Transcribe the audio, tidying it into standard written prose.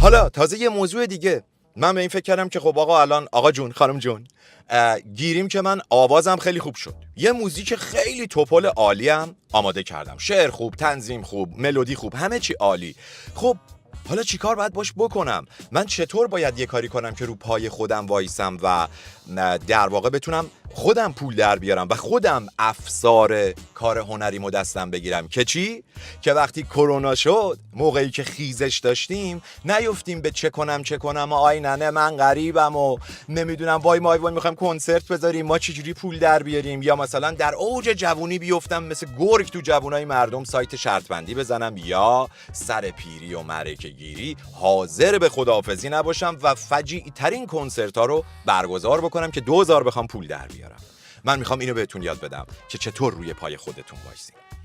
حالا تازه یه موضوع دیگه، من به این فکر کردم که خب آقا الان آقا جون خانم جون گیریم که من آوازم خیلی خوب شد، یه موزیک خیلی توپل عالی هم آماده کردم، شعر خوب، تنظیم خوب، ملودی خوب، همه چی عالی. خب حالا چیکار باید باش بکنم؟ من چطور باید یه کاری کنم که رو پای خودم وایسم و در واقع بتونم خودم پول در بیارم و خودم افسار کار هنریمو دستم بگیرم؟ که چی؟ که وقتی کرونا شد، موقعی که خیزش داشتیم، نیفتیم به چه کنم آی نه من غریبم و نمیدونم وای میخوایم کنسرت بذاریم، ما چجوری پول در بیاریم، یا مثلا در اوج جوونی بیفتم مثل گرگ تو جوونای مردم سایت شرط بندی بزنم، یا سر پیری و مرکه گیری حاضر به خداحافظی نباشم و فجیع ترین کنسرت ها رو برگزار بکنم که 2000 بخوام پول در بیارم. من میخوام اینو بهتون یاد بدم که چطور روی پای خودتون وایسید.